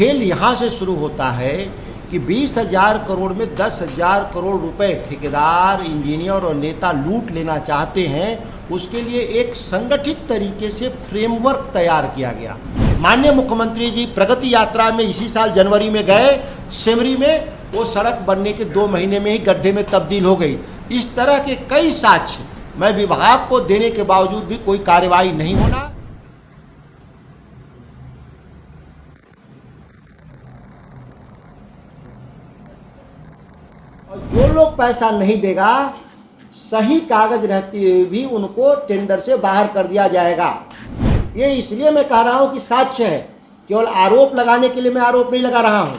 खेल यहाँ से शुरू होता है कि 20,000 करोड़ में 10,000 करोड़ रुपए ठेकेदार, इंजीनियर और नेता लूट लेना चाहते हैं। उसके लिए एक संगठित तरीके से फ्रेमवर्क तैयार किया गया। माननीय मुख्यमंत्री जी प्रगति यात्रा में इसी साल जनवरी में गए, सिमरी में वो सड़क बनने के 2 महीने में ही गड्ढे में तब्दील हो गई। इस तरह के कई साक्ष्य मैं विभाग को देने के बावजूद भी कोई कार्रवाई नहीं होना। और जो लोग पैसा नहीं देगा, सही कागज रहते हुए भी उनको टेंडर से बाहर कर दिया जाएगा। ये इसलिए मैं कह रहा हूं कि साक्ष्य है, केवल आरोप लगाने के लिए मैं आरोप नहीं लगा रहा हूं।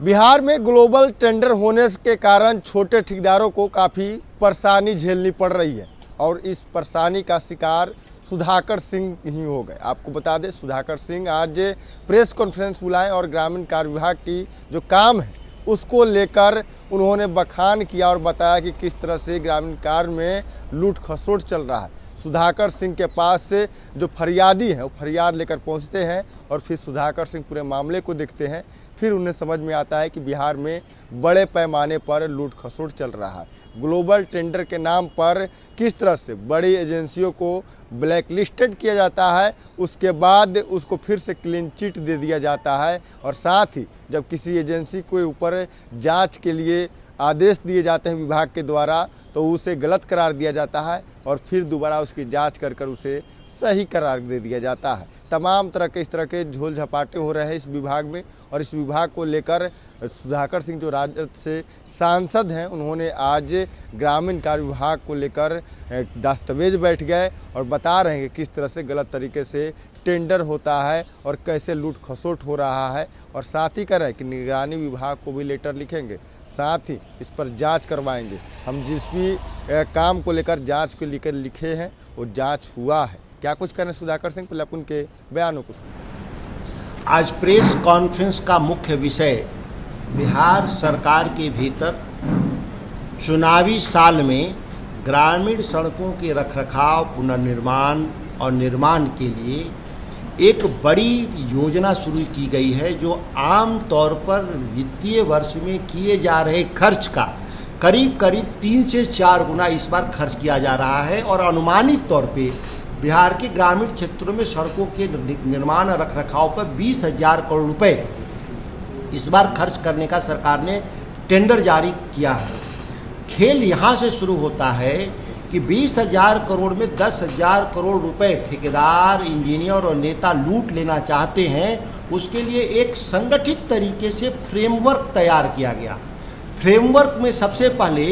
बिहार में ग्लोबल टेंडर होने के कारण छोटे ठेकेदारों को काफ़ी परेशानी झेलनी पड़ रही है और इस परेशानी का शिकार सुधाकर सिंह ही हो गए। आपको बता दें, सुधाकर सिंह आज प्रेस कॉन्फ्रेंस बुलाए और ग्रामीण कार्य विभाग की जो काम है उसको लेकर उन्होंने बखान किया और बताया कि किस तरह से ग्रामीण कार्य में लूट खसोट चल रहा है। सुधाकर सिंह के पास से जो फरियादी हैं वो फरियाद लेकर पहुंचते हैं और फिर सुधाकर सिंह पूरे मामले को देखते हैं। फिर उन्हें समझ में आता है कि बिहार में बड़े पैमाने पर लूट खसोट चल रहा है। ग्लोबल टेंडर के नाम पर किस तरह से बड़ी एजेंसियों को ब्लैकलिस्टेड किया जाता है, उसके बाद उसको फिर से क्लीन चिट दे दिया जाता है और साथ ही जब किसी एजेंसी के ऊपर जांच के लिए आदेश दिए जाते हैं विभाग के द्वारा तो उसे गलत करार दिया जाता है और फिर दोबारा उसकी जांच कर उसे सही करार दे दिया जाता है। तमाम तरह के इस तरह के झोल झपाटे हो रहे हैं इस विभाग में और इस विभाग को लेकर सुधाकर सिंह जो राजद से सांसद हैं उन्होंने आज ग्रामीण कार्य विभाग को लेकर दस्तावेज बैठ गए और बता रहे हैं कि किस तरह से गलत तरीके से टेंडर होता है और कैसे लूट खसोट हो रहा है और साथ ही कह रहे हैं कि निगरानी विभाग को भी लेटर लिखेंगे, साथ ही इस पर जांच करवाएंगे। हम जिस भी काम को लेकर जांच को लेकर लिखे हैं वो जांच हुआ है। क्या कुछ करें सुधाकर सिंह, पहले अपन के बयानों को सुनिए। आज प्रेस कॉन्फ्रेंस का मुख्य विषय बिहार सरकार के भीतर चुनावी साल में ग्रामीण सड़कों के रखरखाव, पुनर्निर्माण और निर्माण के लिए एक बड़ी योजना शुरू की गई है जो आम तौर पर वित्तीय वर्ष में किए जा रहे खर्च का करीब 3 से 4 गुना इस बार खर्च किया जा रहा है। और अनुमानित तौर पे बिहार के ग्रामीण क्षेत्रों में सड़कों के निर्माण और रखरखाव पर 20,000 करोड़ रुपए इस बार खर्च करने का सरकार ने टेंडर जारी किया है। खेल यहाँ से शुरू होता है कि 20,000 करोड़ में 10,000 करोड़ रुपए ठेकेदार, इंजीनियर और नेता लूट लेना चाहते हैं। उसके लिए एक संगठित तरीके से फ्रेमवर्क तैयार किया गया। फ्रेमवर्क में सबसे पहले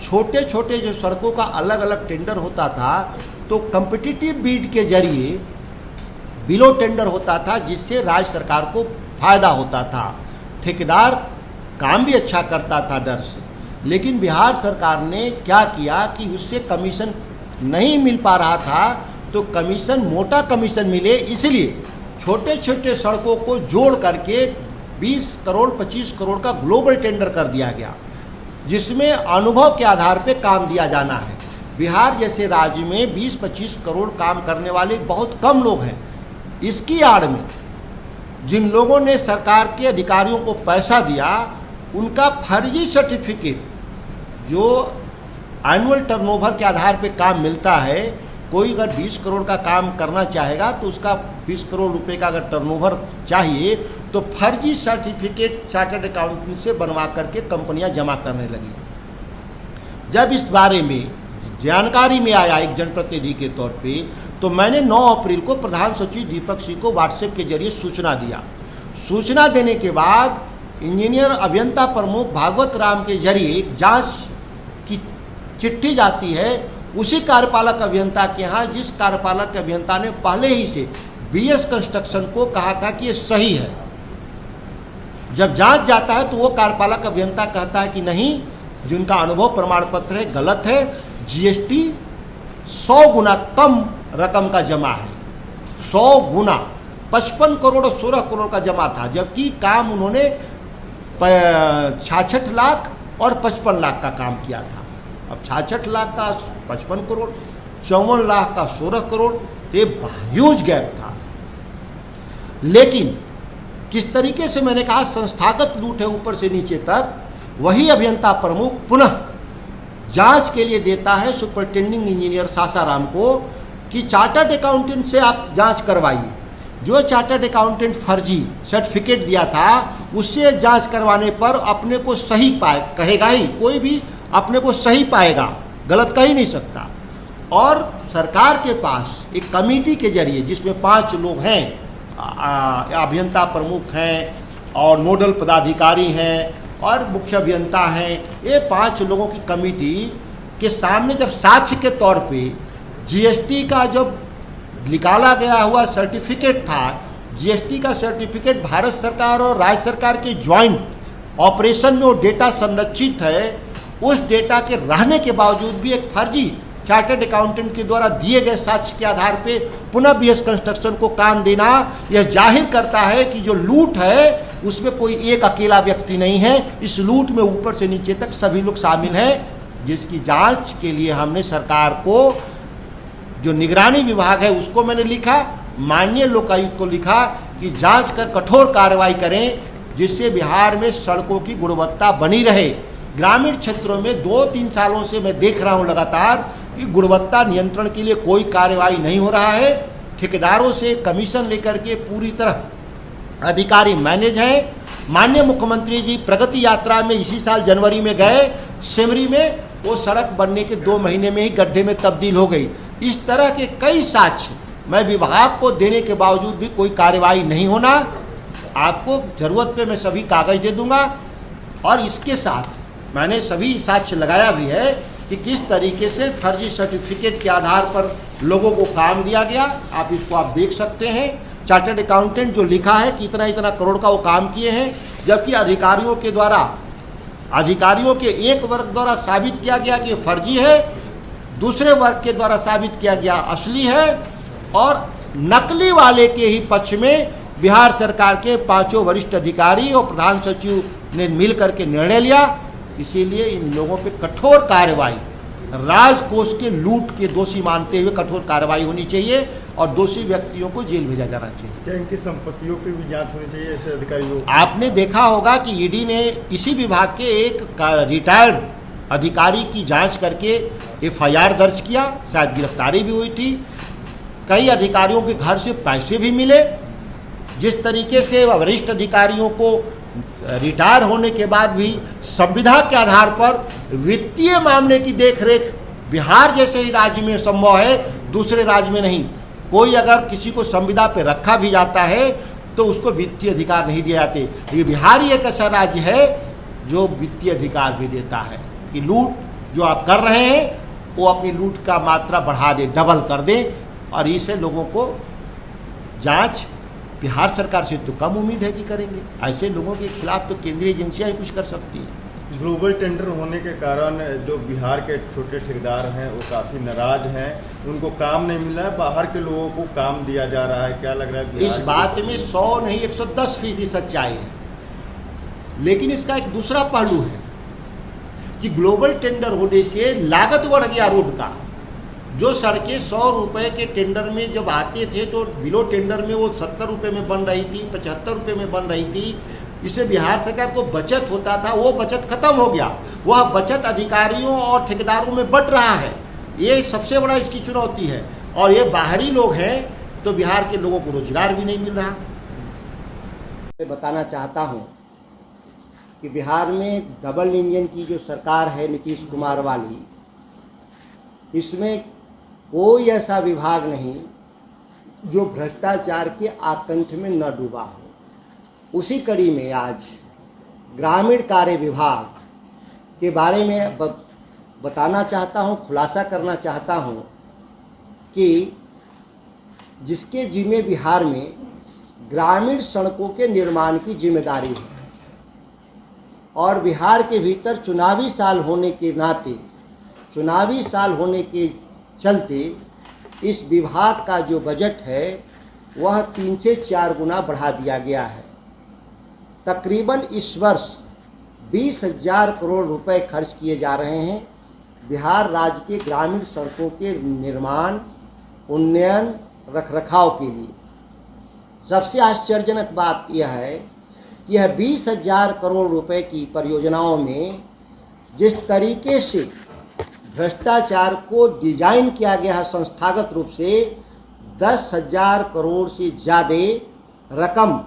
छोटे छोटे जो सड़कों का अलग अलग टेंडर होता था तो कम्पिटिटिव बीड के जरिए बिलो टेंडर होता था जिससे राज्य सरकार को फायदा होता था। ठेकेदार काम भी अच्छा करता था डर से, लेकिन बिहार सरकार ने क्या किया कि उससे कमीशन नहीं मिल पा रहा था तो कमीशन, मोटा कमीशन मिले, इसलिए छोटे छोटे सड़कों को जोड़ करके 20 करोड़ 25 करोड़ का ग्लोबल टेंडर कर दिया गया जिसमें अनुभव के आधार पे काम दिया जाना है। बिहार जैसे राज्य में 20-25 करोड़ काम करने वाले बहुत कम लोग हैं। इसकी आड़ में जिन लोगों ने सरकार के अधिकारियों को पैसा दिया उनका फर्जी सर्टिफिकेट, जो एनुअल टर्नओवर के आधार पे काम मिलता है, कोई अगर 20 करोड़ का काम करना चाहेगा तो उसका 20 करोड़ रुपए का अगर टर्नओवर चाहिए तो फर्जी सर्टिफिकेट चार्टर्ड अकाउंटेंट से बनवा करके कंपनियां जमा करने लगी। जब इस बारे में जानकारी में आया एक जनप्रतिनिधि के तौर पे तो मैंने 9 अप्रैल को प्रधान सचिव दीपक सिंह को व्हाट्सएप के जरिए सूचना दिया। सूचना देने के बाद इंजीनियर अभियंता प्रमुख भागवत राम के जरिए एक जांच की चिट्ठी जाती है उसी कार्यपालक अभियंता के यहाँ जिस कार्यपालक अभियंता ने पहले ही से बीएस कंस्ट्रक्शन को कहा था कि ये सही है। जब जांच जाता है तो वो कार्यपालक अभियंता कहता है कि नहीं, जिनका अनुभव प्रमाण पत्र है गलत है, जीएसटी 100 गुना कम रकम का जमा है। 100 गुना 55 करोड़ और 16 करोड़ का जमा था, जबकि काम उन्होंने 66 लाख और 55 लाख का काम किया था। अब 66 लाख का 55 करोड़, 54 लाख का 16 करोड़, ये ह्यूज गैप था। लेकिन किस तरीके से मैंने कहा संस्थागत लूट है ऊपर से नीचे तक, वही अभियंता प्रमुख पुनः जांच के लिए देता है सुपरिटेंडिंग इंजीनियर सासाराम को कि चार्टर्ड अकाउंटेंट से आप जांच करवाइए। जो चार्टर्ड अकाउंटेंट फर्जी सर्टिफिकेट दिया था उससे जांच करवाने पर अपने को सही कहेगा ही, कोई भी अपने को सही पाएगा, गलत कह ही नहीं सकता। और सरकार के पास एक कमेटी के जरिए जिसमें 5 लोग हैं, अभियंता प्रमुख हैं और नोडल पदाधिकारी हैं और मुख्य अभियंता हैं, ये 5 लोगों की कमेटी के सामने जब साक्ष्य के तौर पे जीएसटी का जो निकाला गया हुआ सर्टिफिकेट था, जीएसटी का सर्टिफिकेट भारत सरकार और राज्य सरकार के ज्वाइंट ऑपरेशन में वो डेटा संरक्षित है, उस डेटा के रहने के बावजूद भी एक फर्जी चार्टर्ड अकाउंटेंट के द्वारा दिए गए साक्ष्य के आधार पे पुनः बीएस कंस्ट्रक्शन को काम देना, यह जाहिर करता है कि जो लूट है उसमें कोई एक अकेला व्यक्ति नहीं है। इस लूट में ऊपर से नीचे तक सभी लोग शामिल हैं, जिसकी जांच के लिए हमने सरकार को, जो निगरानी विभाग है उसको मैंने लिखा, माननीय लोकायुक्त को लिखा कि जांच कर कठोर कार्रवाई करें, जिससे बिहार में सड़कों की गुणवत्ता बनी रहे। ग्रामीण क्षेत्रों में 2-3 सालों से मैं देख रहा हूं लगातार कि गुणवत्ता नियंत्रण के लिए कोई कार्रवाई नहीं हो रहा है। ठेकेदारों से कमीशन लेकर के पूरी तरह अधिकारी मैनेज हैं। माननीय मुख्यमंत्री जी प्रगति यात्रा में इसी साल जनवरी में गए, सिमरी में वो सड़क बनने के 2 महीने में ही गड्ढे में तब्दील हो गई। इस तरह के कई साक्ष्य मैं विभाग को देने के बावजूद भी कोई कार्रवाई नहीं होना। आपको जरूरत पे मैं सभी कागज दे दूंगा और इसके साथ मैंने सभी साक्ष्य लगाया भी है कि किस तरीके से फर्जी सर्टिफिकेट के आधार पर लोगों को काम दिया गया। आप इसको आप देख सकते हैं, चार्टर्ड अकाउंटेंट जो लिखा है कि इतना इतना करोड़ का वो काम किए हैं, जबकि अधिकारियों के एक वर्ग द्वारा साबित किया गया कि फर्जी है, दूसरे वर्ग के द्वारा साबित किया गया असली है, और नकली वाले के ही पक्ष में बिहार सरकार के 5 वरिष्ठ अधिकारी और प्रधान सचिव ने मिल करके निर्णय लिया। इसीलिए इन लोगों पे कठोर कार्रवाई, राजकोष के लूट के दोषी मानते हुए कठोर कार्रवाई होनी चाहिए और दोषी व्यक्तियों को जेल भेजा जाना चाहिए। क्या इनकी संपत्तियों की भी जांच होनी चाहिए ऐसे अधिकारियों? आपने देखा होगा कि ईडी ने इसी विभाग के एक रिटायर्ड अधिकारी की जांच करके एफआईआर दर्ज किया, शायद गिरफ्तारी भी हुई थी। कई अधिकारियों के घर से पैसे भी मिले। जिस तरीके से वरिष्ठ अधिकारियों को रिटायर होने के बाद भी संविदा के आधार पर वित्तीय मामले की देखरेख बिहार जैसे ही राज्य में संभव है, दूसरे राज्य में नहीं। कोई अगर किसी को संविदा पे रखा भी जाता है तो उसको वित्तीय अधिकार नहीं दिए जाते। ये बिहार ही एक ऐसा राज्य है जो वित्तीय अधिकार भी देता है कि लूट जो आप कर रहे हैं वो अपनी लूट का मात्रा बढ़ा दे, डबल कर दे, और इससे लोगों को जांच बिहार सरकार से तो कम उम्मीद है कि करेंगे। ऐसे लोगों के खिलाफ तो केंद्रीय एजेंसियां ही कुछ कर सकती हैं। ग्लोबल टेंडर होने के कारण जो बिहार के छोटे ठेकेदार हैं वो काफ़ी नाराज हैं, उनको काम नहीं मिल रहा है, बाहर के लोगों को काम दिया जा रहा है। क्या लग रहा है इस बात में 100 नहीं 110% सच्चाई है, लेकिन इसका एक दूसरा पहलू है कि ग्लोबल टेंडर होने से लागत बढ़ गया रोड का। जो सड़कें 100 रुपये के टेंडर में जब आते थे तो बिलो टेंडर में वो 70 रुपये में बन रही थी, 75 रुपये में बन रही थी। इससे बिहार सरकार को बचत होता था, वो बचत खत्म हो गया। वह बचत अधिकारियों और ठेकेदारों में बट रहा है। ये सबसे बड़ा इसकी चुनौती है। और ये बाहरी लोग हैं तो बिहार के लोगों को रोजगार भी नहीं मिल रहा। मैं बताना चाहता हूँ कि बिहार में डबल इंजन की जो सरकार है नीतीश कुमार वाली, इसमें कोई ऐसा विभाग नहीं जो भ्रष्टाचार के आकंठ में न डूबा हो। उसी कड़ी में आज ग्रामीण कार्य विभाग के बारे में बताना चाहता हूं, खुलासा करना चाहता हूं कि जिसके जिम्मे बिहार में ग्रामीण सड़कों के निर्माण की जिम्मेदारी है और बिहार के भीतर चुनावी साल होने के नाते, चुनावी साल होने के चलते इस विभाग का जो बजट है वह 3 से 4 गुना बढ़ा दिया गया है। तकरीबन इस वर्ष 20,000 करोड़ रुपए खर्च किए जा रहे हैं बिहार राज्य के ग्रामीण सड़कों के निर्माण, उन्नयन, रखरखाव के लिए। सबसे आश्चर्यजनक बात यह है कि यह 20,000 करोड़ रुपए की परियोजनाओं में जिस तरीके से भ्रष्टाचार को डिजाइन किया गया है संस्थागत रूप से, 10,000 करोड़ से ज़्यादा रकम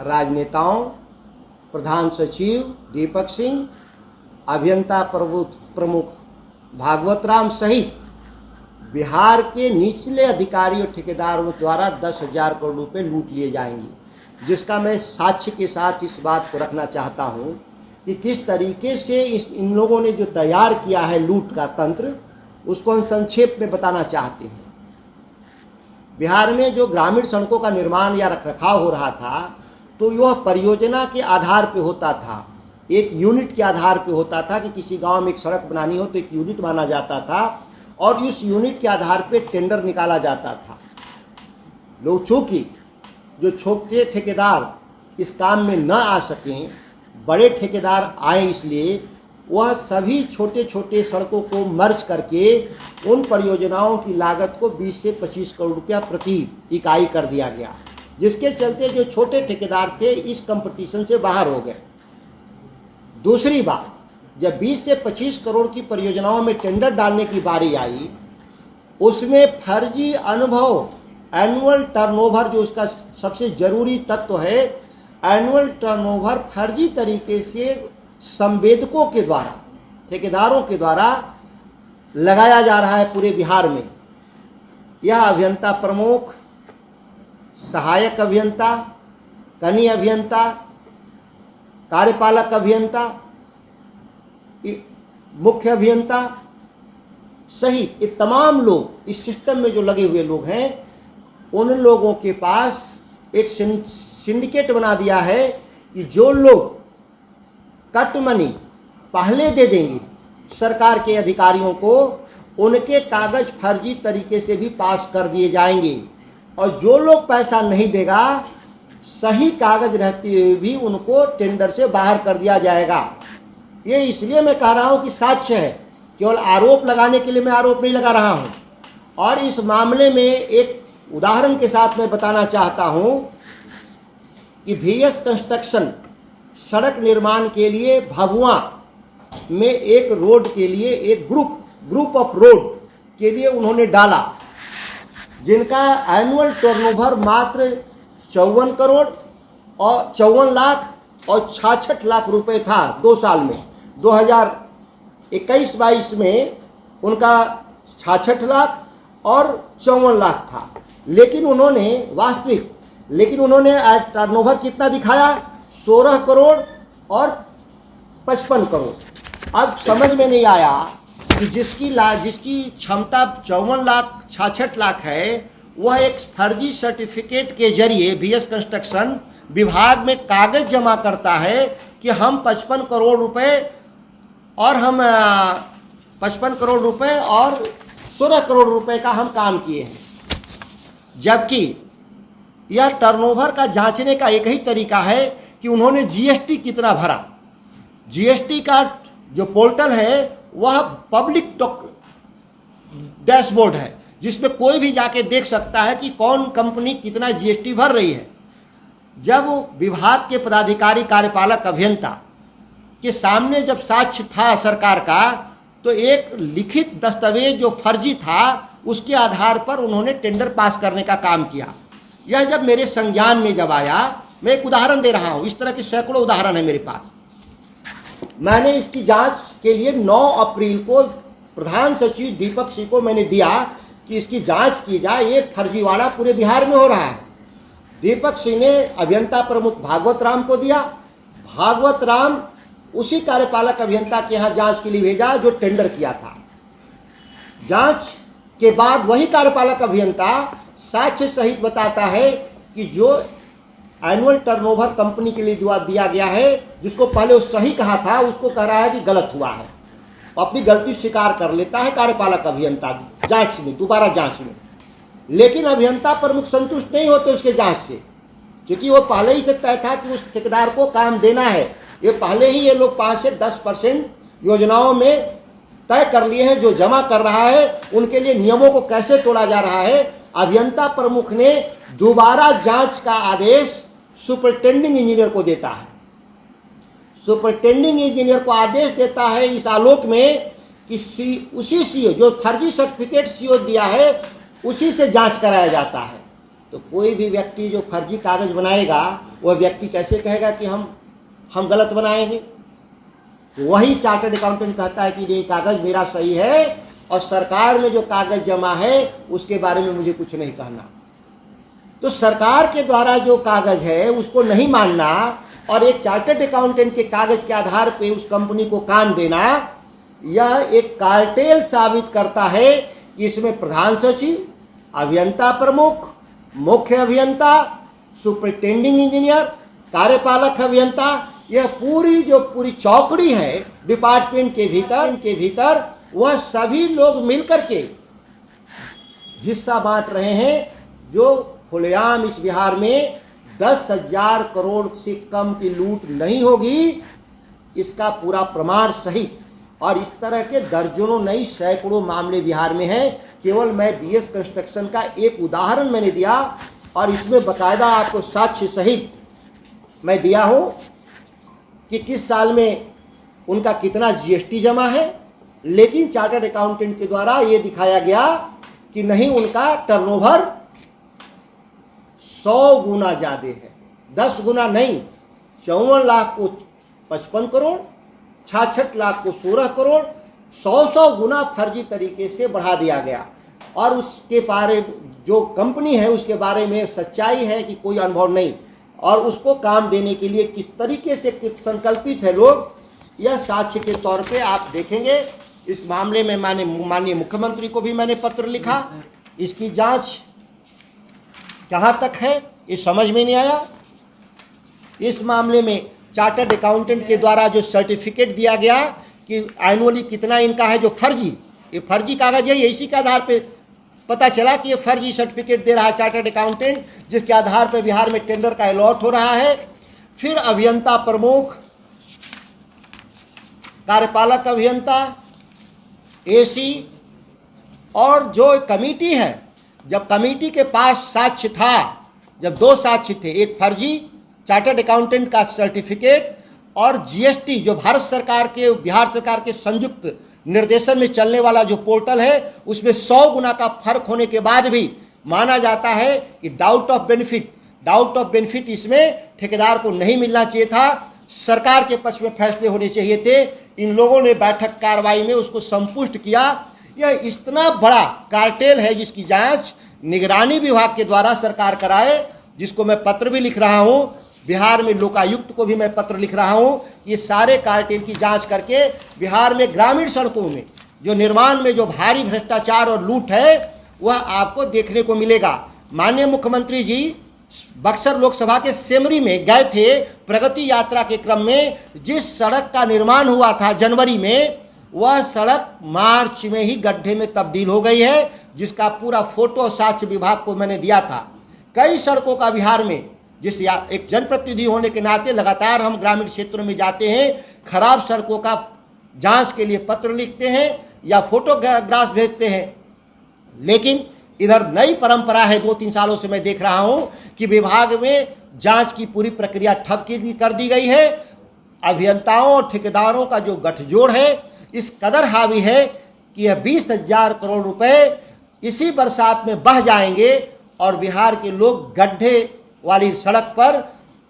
राजनेताओं, प्रधान सचिव दीपक सिंह, अभियंता प्रमुख भागवत राम सहित बिहार के निचले अधिकारियों ठेकेदारों द्वारा 10,000 करोड़ रुपए लूट लिए जाएंगे, जिसका मैं साक्ष्य के साथ इस बात को रखना चाहता हूं कि किस तरीके से इन लोगों ने जो तैयार किया है लूट का तंत्र, उसको हम संक्षेप में बताना चाहते हैं। बिहार में जो ग्रामीण सड़कों का निर्माण या रखरखाव हो रहा था, तो यह परियोजना के आधार पर होता था, एक यूनिट के आधार पर होता था कि किसी गांव में एक सड़क बनानी हो तो एक यूनिट माना जाता था और इस यूनिट के आधार पर टेंडर निकाला जाता था। लोग चूंकि जो छोटे ठेकेदार इस काम में न आ सकें, बड़े ठेकेदार आए, इसलिए वह सभी छोटे छोटे सड़कों को मर्ज करके उन परियोजनाओं की लागत को 20 से 25 करोड़ रुपया प्रति इकाई कर दिया गया, जिसके चलते जो छोटे ठेकेदार थे इस कंपटीशन से बाहर हो गए। दूसरी बात, जब 20 से 25 करोड़ की परियोजनाओं में टेंडर डालने की बारी आई, उसमें फर्जी अनुभव, एनुअल टर्नओवर जो उसका सबसे जरूरी तत्व है, एनुअल टर्नओवर फर्जी तरीके से संवेदकों के द्वारा, ठेकेदारों के द्वारा लगाया जा रहा है पूरे बिहार में। यह अभियंता प्रमुख, सहायक अभियंता, कनीय अभियंता, कार्यपालक अभियंता, मुख्य अभियंता सहित ये तमाम लोग इस सिस्टम में जो लगे हुए लोग हैं, उन लोगों के पास एक सिंडिकेट बना दिया है कि जो लोग कट मनी पहले दे देंगे सरकार के अधिकारियों को, उनके कागज फर्जी तरीके से भी पास कर दिए जाएंगे, और जो लोग पैसा नहीं देगा, सही कागज रहते हुए भी उनको टेंडर से बाहर कर दिया जाएगा। ये इसलिए मैं कह रहा हूं कि साक्ष्य है, केवल आरोप लगाने के लिए मैं आरोप नहीं लगा रहा हूं। और इस मामले में एक उदाहरण के साथ मैं बताना चाहता हूं कि VS कंस्ट्रक्शन सड़क निर्माण के लिए भभुआ में एक रोड के लिए एक ग्रुप ऑफ रोड के लिए उन्होंने डाला, जिनका एनुअल टर्नओवर मात्र 54 करोड़ और 54 लाख और 66 लाख रुपए था 2 साल में। 2021-22 में उनका 66 लाख और 54 लाख था, लेकिन उन्होंने टर्नओवर कितना दिखाया? 16 करोड़ और 55 करोड़। अब समझ में नहीं आया कि जिसकी क्षमता 54 लाख 66 लाख है, वह एक फर्जी सर्टिफिकेट के जरिए VS कंस्ट्रक्शन विभाग में कागज जमा करता है कि हम 55 करोड़ रुपए और 16 करोड़ रुपए का हम काम किए हैं, जबकि यह टर्नओवर का जांचने का एक ही तरीका है कि उन्होंने GST कितना भरा। GST का जो पोर्टल है वह पब्लिक डैशबोर्ड है, जिसमें कोई भी जाके देख सकता है कि कौन कंपनी कितना GST भर रही है। जब विभाग के पदाधिकारी, कार्यपालक अभियंता के सामने जब साक्ष्य था सरकार का, तो एक लिखित दस्तावेज जो फर्जी था उसके आधार पर उन्होंने टेंडर पास करने का काम किया। यह जब मेरे संज्ञान में जब आया, मैं एक उदाहरण दे रहा हूं, इस तरह के सैकड़ों उदाहरण है मेरे पास। मैंने इसकी जांच के लिए 9 अप्रैल को प्रधान सचिव दीपक सिंह को मैंने दिया कि इसकी जांच की जाए, ये फर्जीवाड़ा पूरे बिहार में हो रहा है। दीपक सिंह ने अभियंता प्रमुख भागवत राम को दिया। भागवत राम उसी कार्यपालक अभियंता के यहाँ जांच के लिए भेजा जो टेंडर किया था। जांच के बाद वही कार्यपालक अभियंता साक्ष्य सहित बताता है कि जो एनुअल टर्नओवर कंपनी के लिए दिया गया है, जिसको पहले वो सही कहा था, उसको कह रहा है कि गलत हुआ है। अपनी गलती स्वीकार कर लेता है कार्यपालक अभियंता जांच में, दोबारा जांच में। लेकिन अभियंता प्रमुख संतुष्ट नहीं होते उसके जांच से, क्योंकि वो पहले ही से तय था कि उस ठेकेदार को काम देना है। ये पहले ही ये लोग 5 से 10% योजनाओं में तय कर लिए हैं। जो जमा कर रहा है उनके लिए नियमों को कैसे तोड़ा जा रहा है, अभियंता प्रमुख ने दोबारा जांच का आदेश सुपरिटेंडिंग इंजीनियर को देता है। सुपरिटेंडिंग इंजीनियर को आदेश देता है इस आलोक में कि उसी सीओ जो फर्जी सर्टिफिकेट सीओ दिया है उसी से जांच कराया जाता है। तो कोई भी व्यक्ति जो फर्जी कागज बनाएगा वह व्यक्ति कैसे कहेगा कि हम गलत बनाएंगे? तो वही चार्टर्ड अकाउंटेंट कहता है कि ये कागज मेरा सही है और सरकार में जो कागज जमा है उसके बारे में मुझे कुछ नहीं कहना। तो सरकार के द्वारा जो कागज है उसको नहीं मानना और एक चार्टर्ड अकाउंटेंट के कागज के आधार पे उस कंपनी को काम देना, यह एक कार्टेल साबित करता है कि इसमें प्रधान सचिव, अभियंता प्रमुख, मुख्य अभियंता, सुपरिटेंडिंग इंजीनियर, कार्यपालक अभियंता, यह पूरी चौकड़ी है डिपार्टमेंट के भीतर वह सभी लोग मिलकर के हिस्सा बांट रहे हैं, जो खुलेआम इस बिहार में 10,000 करोड़ से कम की लूट नहीं होगी, इसका पूरा प्रमाण सहित। और इस तरह के दर्जनों नहीं सैकड़ों मामले बिहार में हैं। केवल मैं बीएस कंस्ट्रक्शन का एक उदाहरण मैंने दिया और इसमें बकायदा आपको साक्ष्य सहित मैं दिया हूं कि किस साल में उनका कितना जीएसटी जमा है, लेकिन चार्टर्ड अकाउंटेंट के द्वारा यह दिखाया गया कि नहीं, उनका टर्नओवर 100 गुना ज्यादा है, 10 गुना नहीं। 54 लाख को 55 करोड़, 66 लाख को 16 करोड़, 100 गुना फर्जी तरीके से बढ़ा दिया गया। और उसके बारे जो कंपनी है उसके बारे में सच्चाई है कि कोई अनुभव नहीं और उसको काम देने के लिए किस तरीके से संकल्पित है लोग, यह साक्ष्य के तौर पे आप देखेंगे। इस मामले में माननीय मुख्यमंत्री को भी मैंने पत्र लिखा, इसकी जांच कहाँ तक है ये समझ में नहीं आया। इस मामले में चार्टर्ड अकाउंटेंट के द्वारा जो सर्टिफिकेट दिया गया कि एनुअली कितना इनका है, जो ये फर्जी कागज है, इसी के आधार पे पता चला कि ये फर्जी सर्टिफिकेट दे रहा है चार्टर्ड अकाउंटेंट, जिसके आधार पे बिहार में टेंडर का अलॉट हो रहा है। फिर अभियंता प्रमुख, कार्यपालक अभियंता, एसी और जो कमेटी है, जब कमेटी के पास साक्ष्य था, जब 2 साक्ष्य थे, एक फर्जी चार्टर्ड अकाउंटेंट का सर्टिफिकेट और जीएसटी जो भारत सरकार के, बिहार सरकार के संयुक्त निर्देशन में चलने वाला जो पोर्टल है, उसमें 100 गुना का फर्क होने के बाद भी माना जाता है कि डाउट ऑफ बेनिफिट इसमें ठेकेदार को नहीं मिलना चाहिए था, सरकार के पक्ष में फैसले होने चाहिए थे। इन लोगों ने बैठक कार्रवाई में उसको संपुष्ट किया। यह इतना बड़ा कार्टेल है जिसकी जांच निगरानी विभाग के द्वारा सरकार कराए, जिसको मैं पत्र भी लिख रहा हूं, बिहार में लोकायुक्त को भी मैं पत्र लिख रहा हूं। ये सारे कार्टेल की जांच करके बिहार में ग्रामीण सड़कों में जो निर्माण में जो भारी भ्रष्टाचार और लूट है वह आपको देखने को मिलेगा। माननीय मुख्यमंत्री जी बक्सर लोकसभा के सेमरी में गए थे, प्रगति यात्रा के क्रम में जिस सड़क का निर्माण हुआ था जनवरी में, वह सड़क मार्च में ही गड्ढे में तब्दील हो गई है, जिसका पूरा फोटो साक्ष्य विभाग को मैंने दिया था। कई सड़कों का बिहार में, जिस एक जनप्रतिनिधि होने के नाते लगातार हम ग्रामीण क्षेत्रों में जाते हैं, खराब सड़कों का जांच के लिए पत्र लिखते हैं या फोटोग्राफ भेजते हैं, लेकिन इधर नई परंपरा है 2-3 सालों से मैं देख रहा हूं कि विभाग में जांच की पूरी प्रक्रिया ठप कर दी गई है। अभियंताओं और ठेकेदारों का जो गठजोड़ है इस कदर हावी है कि यह 20,000 करोड़ रुपए इसी बरसात में बह जाएंगे और बिहार के लोग गड्ढे वाली सड़क पर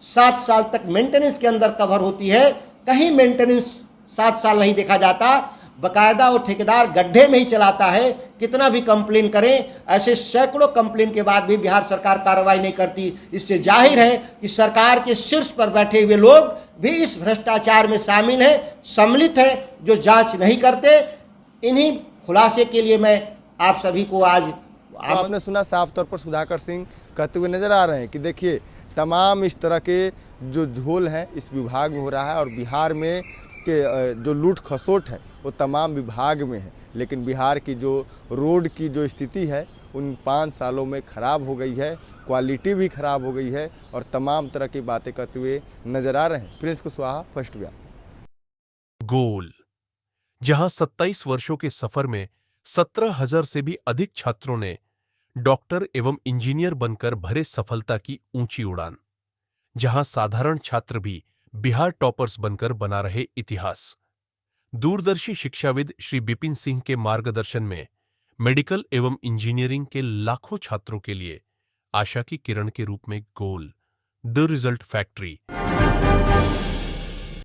7 साल तक मेंटेनेंस के अंदर कवर होती है, कहीं मेंटेनेंस 7 साल नहीं देखा जाता, बकायदा वो ठेकेदार गड्ढे में ही चलाता है। कितना भी कंप्लेन करें, ऐसे सैकड़ों कंप्लेन के बाद भी बिहार सरकार कार्रवाई नहीं करती। इससे जाहिर है कि सरकार के शीर्ष पर बैठे हुए लोग भी इस भ्रष्टाचार में शामिल हैं, सम्मिलित हैं, जो जांच नहीं करते। इन्हीं खुलासे के लिए मैं आप सभी को आज आपने सुना, साफ तौर पर सुधाकर सिंह कहते हुए नजर आ रहे हैं कि देखिए तमाम इस तरह के जो झोल हैं इस विभाग में हो रहा है और बिहार में के जो लूट खसोट है वो तमाम विभाग में है, लेकिन बिहार की जो रोड की जो स्थिति है उन 5 सालों में ख़राब हो गई है, क्वालिटी भी ख़राब हो गई है और तमाम तरह की बातें करते हुए नजर आ रहे हैं। प्रिंस कुशवाहा, फर्स्ट बयान। गोल, जहां 27 वर्षों के सफर में 17,000 से भी अधिक छात्रों ने डॉक्टर एवं इंजीनियर बनकर भरे सफलता की ऊंची उड़ान, जहां साधारण छात्र भी बिहार टॉपर्स बनकर बना रहे इतिहास। दूरदर्शी शिक्षाविद श्री बिपिन सिंह के मार्गदर्शन में मेडिकल एवं इंजीनियरिंग के लाखों छात्रों के लिए आशा की किरण के रूप में गोल द रिजल्ट फैक्ट्री